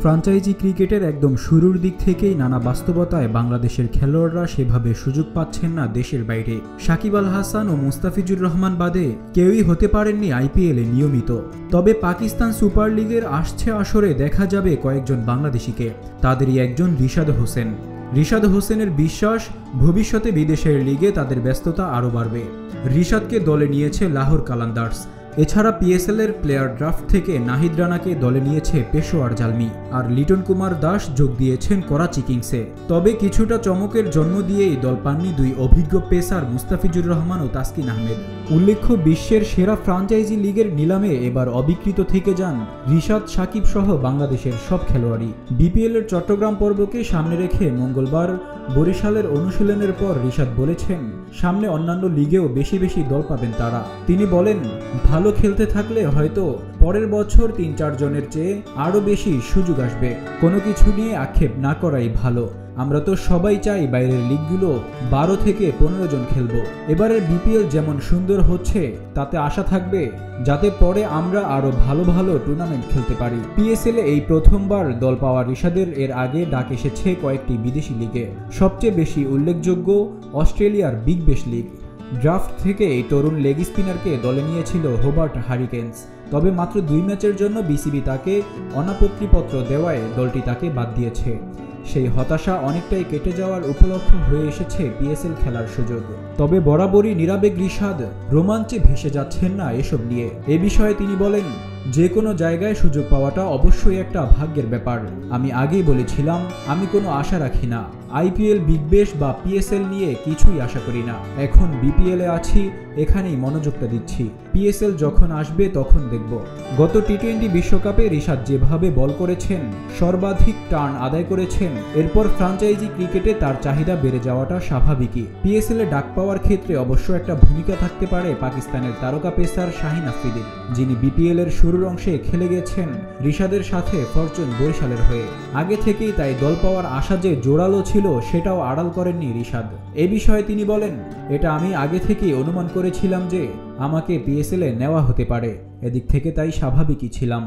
Franchise ক্রিকেটের একদম শুরুর দিক থেকেই নানা বাস্তবতায় বাংলাদেশের খেলোয়াড়রা সেভাবে সুযোগ পাচ্ছেন না দেশের বাইরে। সাকিব আল হাসান ও মুস্তাফিজুর রহমান বাদে কেউই হতে পারেননি আইপিএলে নিয়মিত। তবে পাকিস্তান সুপার লিগের আসছে আসরে দেখা যাবে কয়েকজন বাংলাদেশিকে। তাদেরই একজন রিশাদ হোসেন। রিশাদ হোসেনের বিশ্বাস, ভবিষ্যতে বিদেশের লিগে তাদের ব্যস্ততা আরও বাড়বে। রিশাদকে দলে নিয়েছে লাহোর কালান্দার্স। এছাড়া পিএসএল এর প্লেয়ার ড্রাফট থেকে নাহিদ রানাকে দলে নিয়েছে পেশোয়ার জালমি, আর লিটন কুমার দাস যোগ দিয়েছেন করাচি কিংসে। তবে কিছুটা চমকের জন্ম দিয়েই দল পাননি দুই অভিজ্ঞ পেসার মুস্তাফিজুর রহমান ও তাসকিন আহমেদ। উল্লেখ্য, বিশ্বের সেরা ফ্র্যাঞ্চাইজি লিগের নিলামে এবার অবিকৃত থেকে যান রিশাদ, সাকিব সহ বাংলাদেশের সব খেলোয়াড়ই। বিপিএল এর চট্টগ্রাম পর্বকে সামনে রেখে মঙ্গলবার বরিশালের অনুশীলনের পর রিশাদ বলেছেন, সামনে অন্যান্য লিগেও বেশি বেশি দল পাবেন তারা। তিনি বলেন, ভালো খেলতে থাকলে হয়তো পরের বছর ৩-৪ জনের চেয়ে আরও বেশি সুযোগ আসবে। কোনো কিছু নিয়ে আক্ষেপ না করাই ভালো। আমরা তো সবাই চাই বাইরের লিগগুলো ১২ থেকে ১৫ জন খেলবো। এবারের বিপিএল যেমন সুন্দর হচ্ছে, তাতে আশা থাকবে যাতে পরে আমরা আরও ভালো ভালো টুর্নামেন্ট খেলতে পারি। পিএসএল এই প্রথমবার দল পাওয়া রিশাদের এর আগে ডাক এসেছে কয়েকটি বিদেশি লিগে। সবচেয়ে বেশি উল্লেখযোগ্য অস্ট্রেলিয়ার বিগ ব্যাশ লিগ। ড্রাফট থেকে এই তরুণ লেগ স্পিনারকে দলে নিয়েছিল হোবার্ট হারিকেন্স। তবে মাত্র ২ ম্যাচের জন্য বিসিবি তাকে অনাপত্তিপত্র দেওয়ায় দলটি তাকে বাদ দিয়েছে। সেই হতাশা অনেকটাই কেটে যাওয়ার উপলক্ষ হয়ে এসেছে পিএসএল খেলার সুযোগ। তবে বরাবরই নিরাবেগ রিশাদ রোমাঞ্চে ভেসে যাচ্ছেন না এসব নিয়ে। এ বিষয়ে তিনি বলেন, যে কোনো জায়গায় সুযোগ পাওয়াটা অবশ্যই একটা ভাগ্যের ব্যাপার। আমি আগেই বলেছিলাম, আমি কোনো আশা রাখি না। আইপিএল, বিগ ব্যাশ বা পিএসএল নিয়ে কিছুই আশা করি না। এখন বিপিএলে আছি, এখানেই মনোযোগটা দিচ্ছি। পিএসএল যখন আসবে তখন দেখব। গত টি-20 বিশ্বকাপে রিশাদ যেভাবে বল করেছেন, সর্বাধিক টার্ন আদায় করেছেন, এরপর ফ্র্যাঞ্চাইজি ক্রিকেটে তার চাহিদা বেড়ে যাওয়াটা স্বাভাবিকই। পিএসএল এ ডাক পাওয়ার ক্ষেত্রে অবশ্য একটা ভূমিকা থাকতে পারে পাকিস্তানের তারকা পেসার শাহিন আফ্রিদির, যিনি বিপিএল এর শুরুর অংশে খেলে গেছেন রিশাদের সাথে ফরচুন বরিশালের হয়ে। আগে থেকেই তাই দল পাওয়ার আশা যে জোরালো ছিল, সেটাও আড়াল করেননি রিশাদ। এ বিষয়ে তিনি বলেন, এটা আমি আগে থেকেই অনুমান করেছিলাম যে আমাকে পিএসএল এ নেওয়া হতে পারে। এদিক থেকে তাই স্বাভাবিকই ছিলাম।